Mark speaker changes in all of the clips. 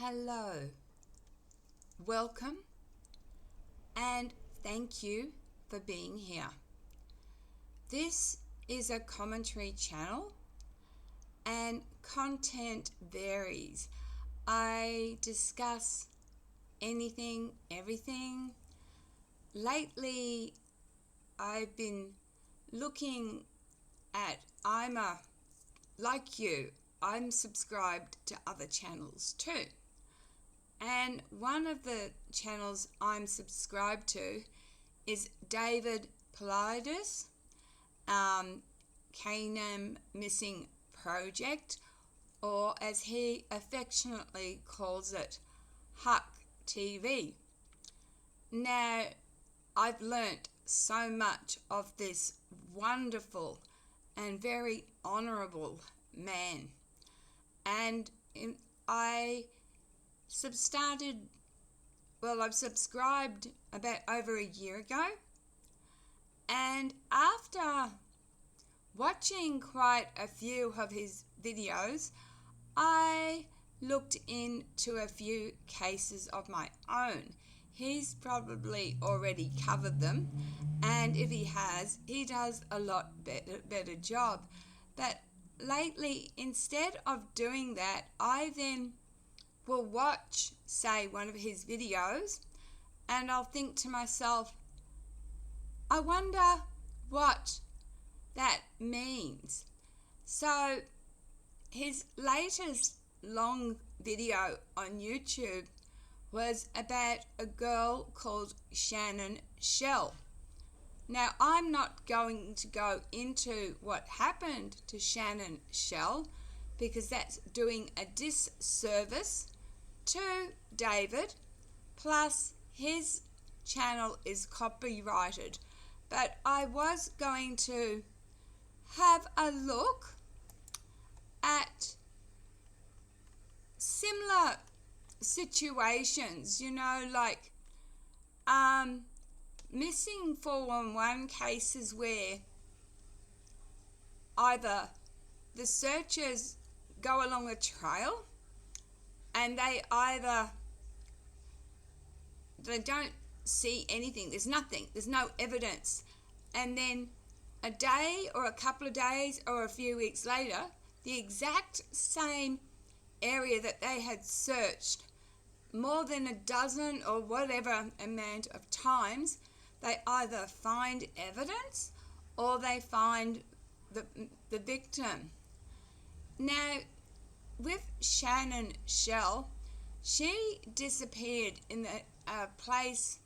Speaker 1: Hello, welcome, and thank you for being here. This is a commentary channel and content varies. I discuss anything, everything. Lately, I've been looking at, like you, I'm subscribed to other channels too. And one of the channels I'm subscribed to is David Paulides, Canaan Missing Project, or as he affectionately calls it, Huck TV. Now, I've learnt so much of this wonderful and very honourable man, and I've subscribed about over a year ago, and after watching quite a few of his videos, I looked into a few cases of my own. He's probably already covered them, and if he has, he does a lot better job. But lately, instead of doing that, I then will watch, say, one of his videos, and I'll think to myself, I wonder what that means. So his latest long video on YouTube was about a girl called Shannon. Now, I'm not going to go into what happened to Shannon because that's doing a disservice to David, plus his channel is copyrighted. But I was going to have a look at similar situations, like missing 411 cases where either the searchers go along a trail and they don't see anything, there's nothing, there's no evidence, and then a day or a couple of days or a few weeks later, the exact same area that they had searched more than a dozen or whatever amount of times, they either find evidence or they find the victim. Now, with Shannon, she disappeared in the place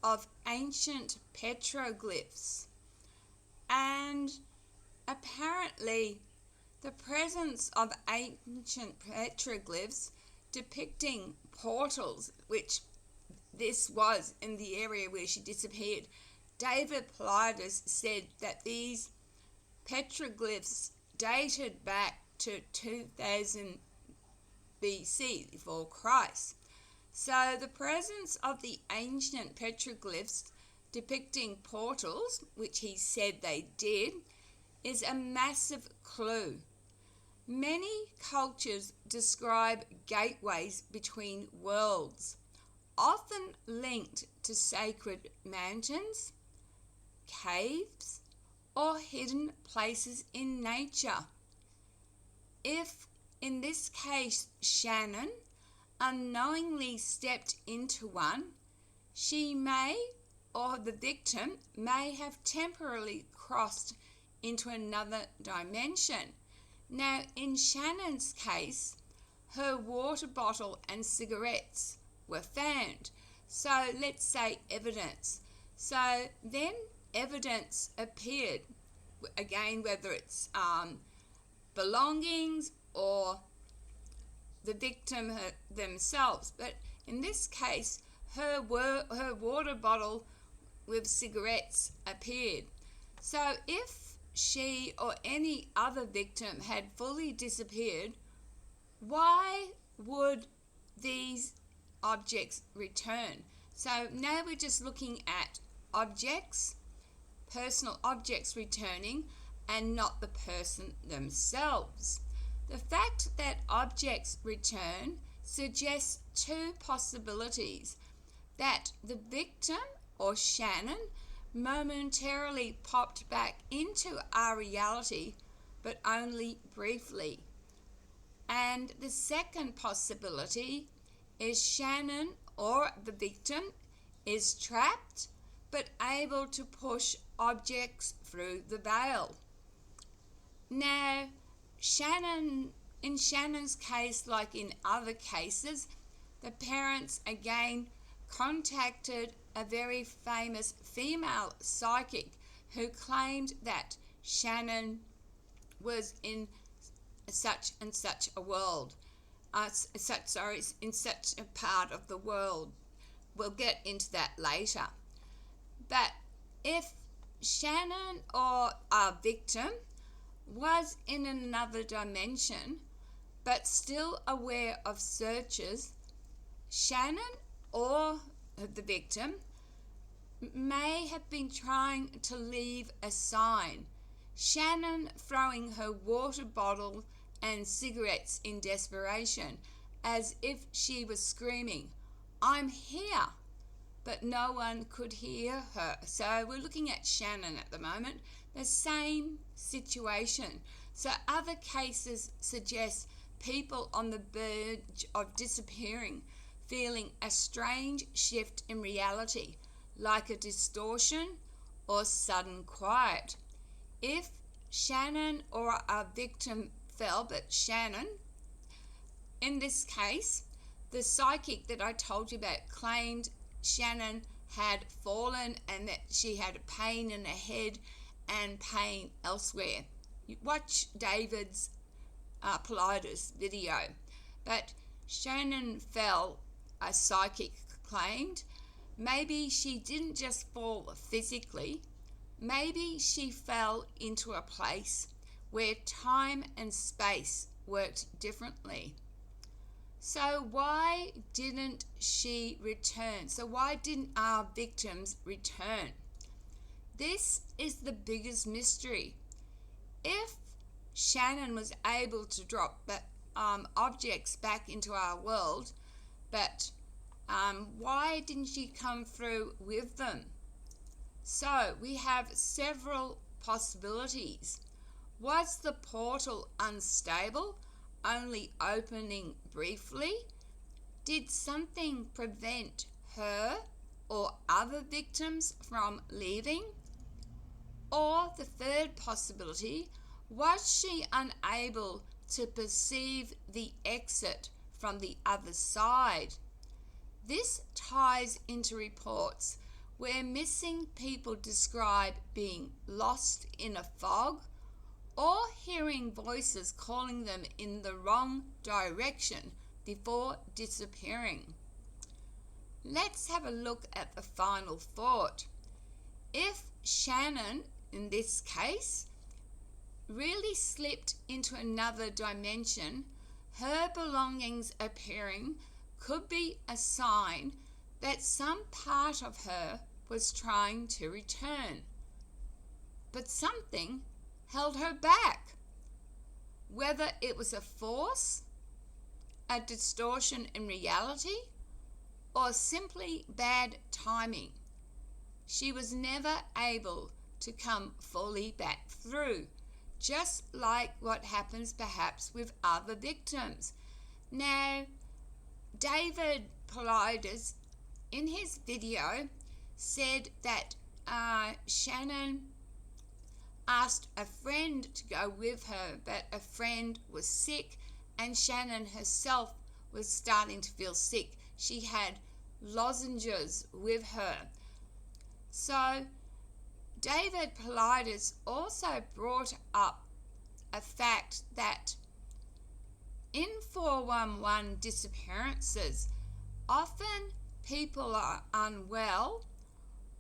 Speaker 1: of ancient petroglyphs, and apparently the presence of ancient petroglyphs depicting portals, which this was in the area where she disappeared. David Paulides said that these petroglyphs dated back to 2000 BC, before Christ. So the presence of the ancient petroglyphs depicting portals, which he said they did, is a massive clue. Many cultures describe gateways between worlds, often linked to sacred mountains, caves, or hidden places in nature. If, in this case, Shannon unknowingly stepped into one, she may, or the victim, may have temporarily crossed into another dimension. Now, in Shannon's case, her water bottle and cigarettes were found. So let's say evidence. So then evidence appeared, again, whether it's belongings or the victim themselves. But in this case, her water bottle with cigarettes appeared. So if she or any other victim had fully disappeared, why would these objects return? So now we're just looking at objects, personal objects returning, and not the person themselves. The fact that objects return suggests two possibilities: that the victim, or Shannon, momentarily popped back into our reality, but only briefly. And the second possibility is Shannon, or the victim, is trapped but able to push objects through the veil. Now, in Shannon's case, like in other cases, the parents again contacted a very famous female psychic who claimed that Shannon was in such and such a world, in such a part of the world. We'll get into that later. But if Shannon, or our victim, was in another dimension but still aware of searches, Shannon, or the victim, may have been trying to leave a sign. Shannon throwing her water bottle and cigarettes in desperation, as if she was screaming, "I'm here!" But no one could hear her. So we're looking at Shannon at the moment. The same situation. So other cases suggest people on the verge of disappearing, feeling a strange shift in reality, like a distortion or sudden quiet. If Shannon, or our victim, fell, but Shannon, in this case, the psychic that I told you about claimed Shannon had fallen and that she had pain in her head and pain elsewhere. Watch David's Paulides video. But Shannon fell, a psychic claimed. Maybe she didn't just fall physically. Maybe she fell into a place where time and space worked differently. So why didn't she return? So why didn't our victims return? This is the biggest mystery. If Shannon was able to drop objects back into our world, but why didn't she come through with them? So we have several possibilities. Was the portal unstable, only opening briefly? Did something prevent her or other victims from leaving? Or the third possibility, was she unable to perceive the exit from the other side? This ties into reports where missing people describe being lost in a fog or hearing voices calling them in the wrong direction before disappearing. Let's have a look at the final thought. If Shannon, in this case, really slipped into another dimension, her belongings appearing could be a sign that some part of her was trying to return. But something held her back. Whether it was a force, a distortion in reality, or simply bad timing, she was never able to come fully back through, just like what happens perhaps with other victims. Now, David Paulides, in his video, said that Shannon asked a friend to go with her, but a friend was sick and Shannon herself was starting to feel sick. She had lozenges with her. So David Paulides also brought up a fact that in 411 disappearances, often people are unwell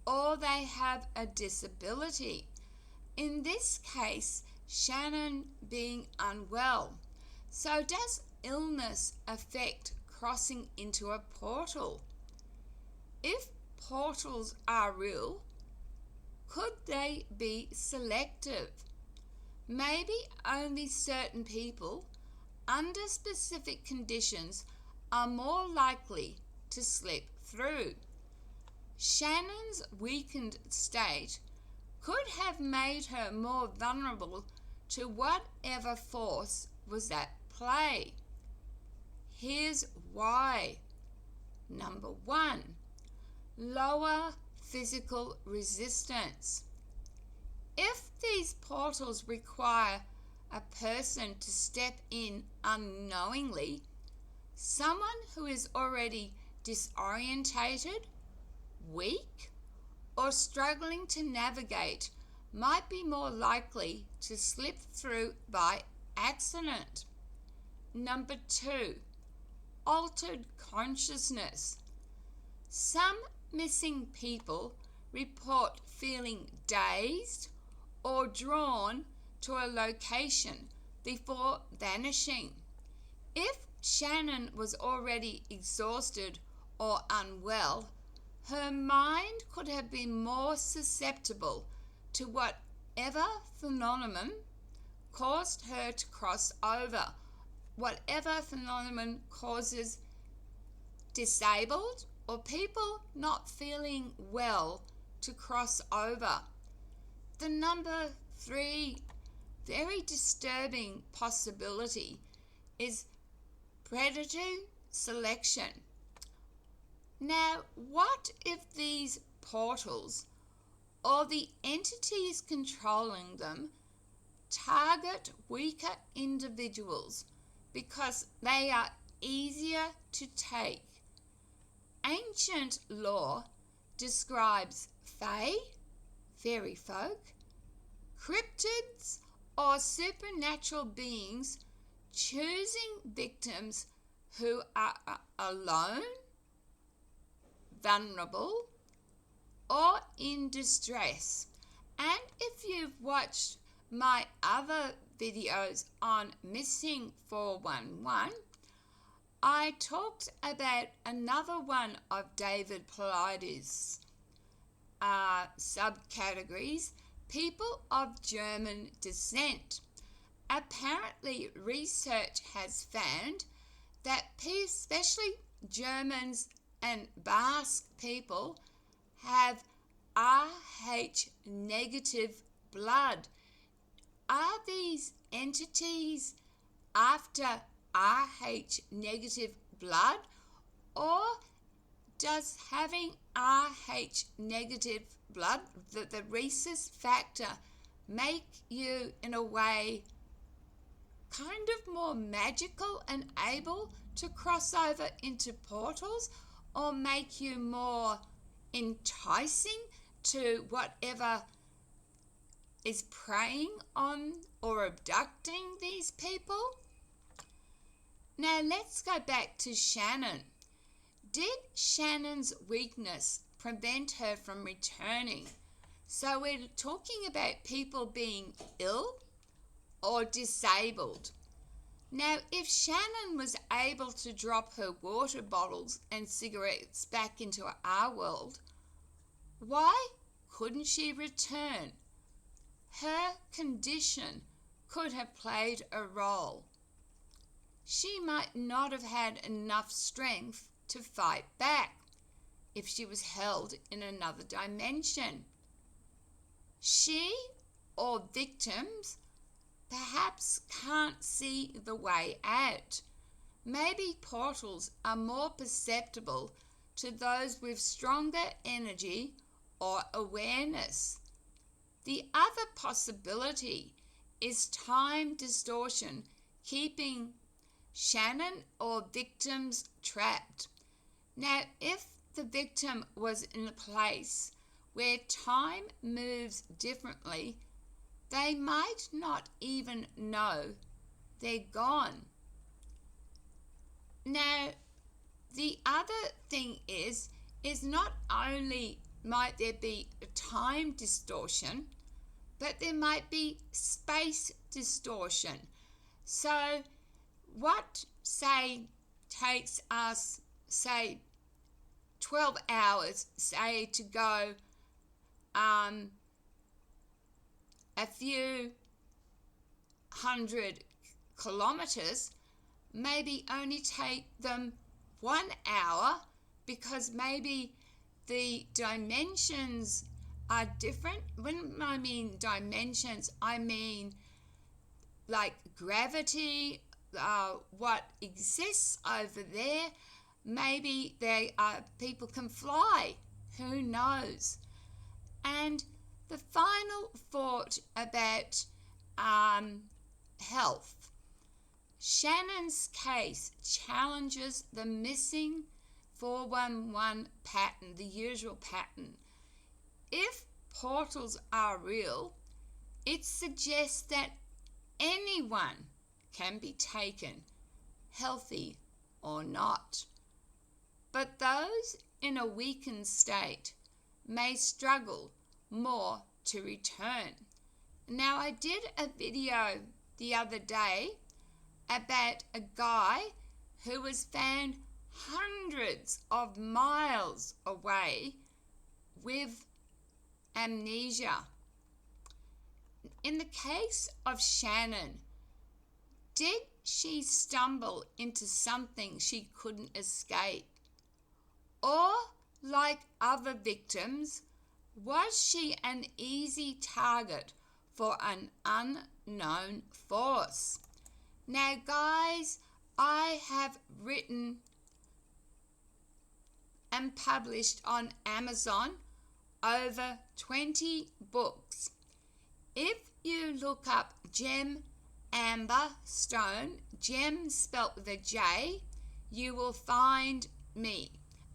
Speaker 1: or they have a disability. In this case, Shannon being unwell. So does illness affect crossing into a portal? If portals are real, could they be selective? Maybe only certain people under specific conditions are more likely to slip through. Shannon's weakened state could have made her more vulnerable to whatever force was at play. Here's why. Number 1, lower physical resistance. If these portals require a person to step in unknowingly, someone who is already disorientated, weak, or struggling to navigate might be more likely to slip through by accident. Number 2, altered consciousness. Some missing people report feeling dazed or drawn to a location before vanishing. If Shannon was already exhausted or unwell, her mind could have been more susceptible to whatever phenomenon caused her to cross over. Whatever phenomenon causes disabled or people not feeling well to cross over. The number 3 very disturbing possibility is predatory selection. Now, what if these portals or the entities controlling them target weaker individuals because they are easier to take? Ancient lore describes fae, fairy folk, cryptids, or supernatural beings choosing victims who are alone, vulnerable, or in distress. And if you've watched my other videos on Missing 411, I talked about another one of David Paulides' subcategories, people of German descent. Apparently, research has found that especially Germans and Basque people have Rh negative blood. Are these entities after Rh negative blood, or does having Rh negative blood, the rhesus factor, make you in a way kind of more magical and able to cross over into portals, or make you more enticing to whatever is preying on or abducting these people? Now let's go back to Shannon. Did Shannon's weakness prevent her from returning? So we're talking about people being ill or disabled. Now, if Shannon was able to drop her water bottles and cigarettes back into our world, why couldn't she return? Her condition could have played a role. She might not have had enough strength to fight back if she was held in another dimension. She or victims perhaps can't see the way out. Maybe portals are more perceptible to those with stronger energy or awareness. The other possibility is time distortion, keeping Shannon or victims trapped. Now, if the victim was in a place where time moves differently, they might not even know they're gone. Now, the other thing is not only might there be a time distortion, but there might be space distortion. So what, say, takes us, say, 12 hours, say, to go a few hundred kilometers, maybe only take them 1 hour, because maybe the dimensions are different. When I mean dimensions, I mean like gravity, what exists over there. Maybe people can fly, who knows. And the final thought about health. Shannon's case challenges the missing 411 pattern, the usual pattern. If portals are real, it suggests that anyone can be taken, healthy or not. But those in a weakened state may struggle more to return. Now, I did a video the other day about a guy who was found hundreds of miles away with amnesia. In the case of Shannon, did she stumble into something she couldn't escape? Or, like other victims, was she an easy target for an unknown force? Now, guys, I have written and published on Amazon over 20 books. If you look up Gem Amber Stone, Gem spelt with a J, you will find me.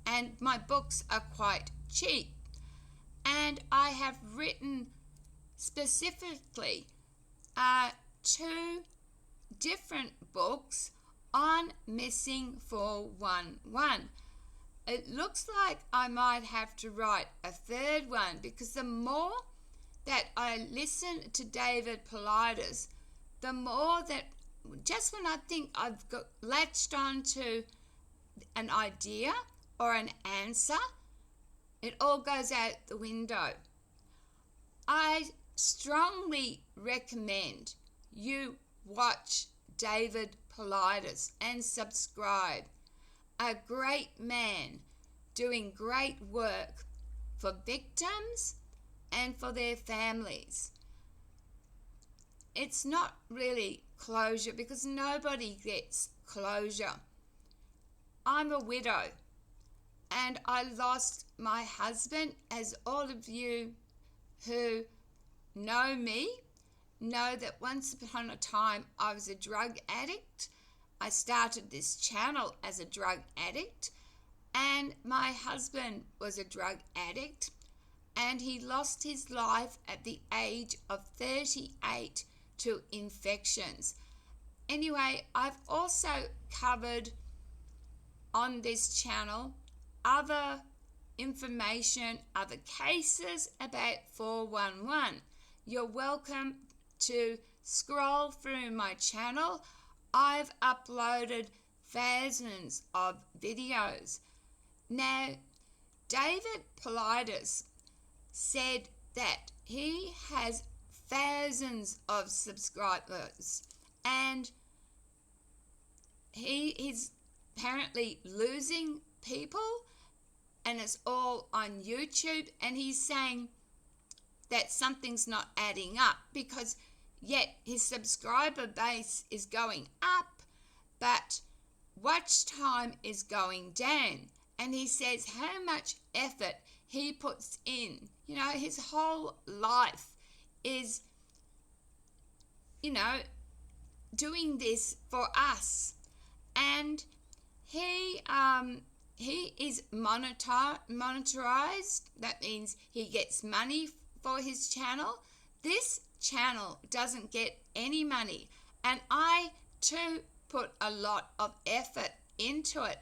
Speaker 1: And my books are quite cheap. And I have written specifically 2 different books on missing 411. It looks like I might have to write a 3rd one, because the more that I listen to David Paulides, the more that just when I think I've latched on to an idea or an answer, it all goes out the window. I strongly recommend you watch David Paulides and subscribe. A great man doing great work for victims and for their families. It's not really closure, because nobody gets closure. I'm a widow and I lost my husband, as all of you who know me know that once upon a time I was a drug addict. I started this channel as a drug addict, and my husband was a drug addict, and he lost his life at the age of 38 to infections. Anyway, I've also covered on this channel other information, other cases about 411. You're welcome to scroll through my channel. I've uploaded thousands of videos. Now, David Paulides said that he has thousands of subscribers, and he is apparently losing people, and it's all on YouTube, and he's saying that something's not adding up, because yet his subscriber base is going up, but watch time is going down. And he says how much effort he puts in. You know, his whole life is, doing this for us. And he is monetized. That means he gets money for his channel. This channel doesn't get any money, and I too put a lot of effort into it.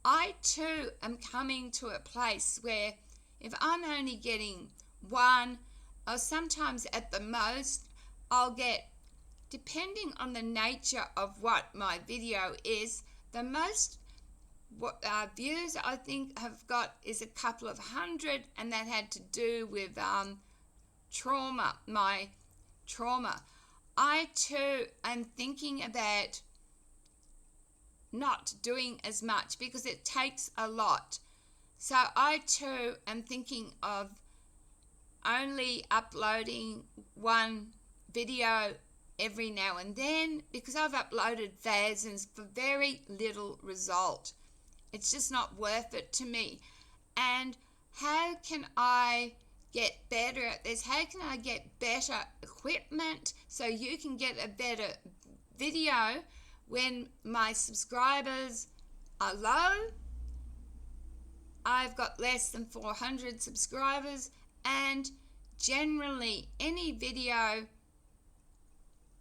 Speaker 1: I too am coming to a place where if I'm only getting 1, or sometimes at the most I'll get, depending on the nature of what my video is, the most views I think have got is a couple of hundred, and that had to do with trauma, my trauma. I too am thinking about not doing as much because it takes a lot. So I too am thinking of only uploading one video every now and then because I've uploaded thousands for very little result. It's just not worth it to me. And how can I get better at this? How can I get better equipment so you can get a better video when my subscribers are low? I've got less than 400 subscribers, and generally any video,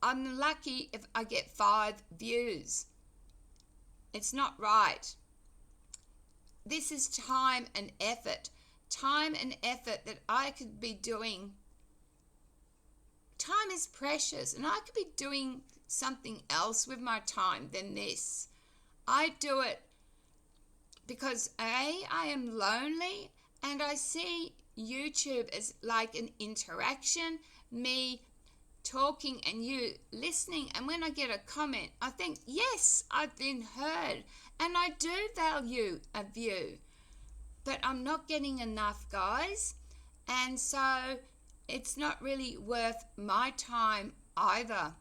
Speaker 1: I'm lucky if I get 5 views. It's not right. This is time and effort that I could be doing. Time is precious, and I could be doing something else with my time than this. I do it because I am lonely, and I see YouTube as like an interaction, me talking and you listening, and when I get a comment, I think, yes, I've been heard, and I do value a view, but I'm not getting enough, guys, and so it's not really worth my time either.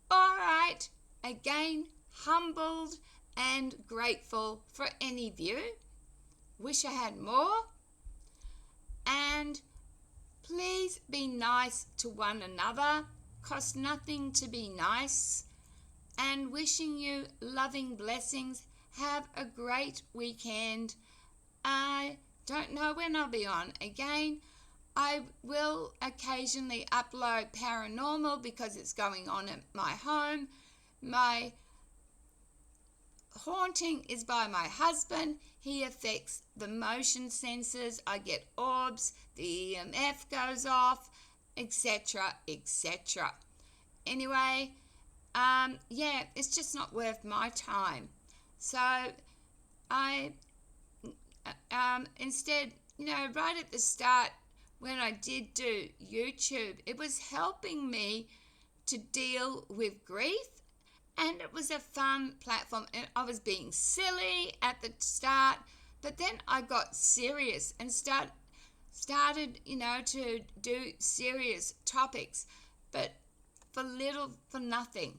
Speaker 1: All right, again, humbled and grateful for any view. Wish I had more. And please be nice to one another. Costs nothing to be nice. And wishing you loving blessings. Have a great weekend. I don't know when I'll be on again. I will occasionally upload paranormal because it's going on at my home. My haunting is by my husband. He affects the motion sensors. I get orbs, the EMF goes off, etc., etc. Anyway, yeah, it's just not worth my time. So I instead, right at the start when I did do YouTube, it was helping me to deal with grief. And it was a fun platform, and I was being silly at the start, but then I got serious and started, to do serious topics, but for nothing.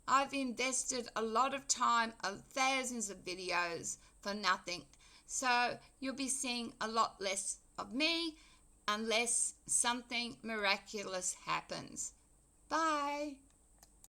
Speaker 1: I've invested a lot of time, thousands of videos for nothing. So you'll be seeing a lot less of me unless something miraculous happens. Bye.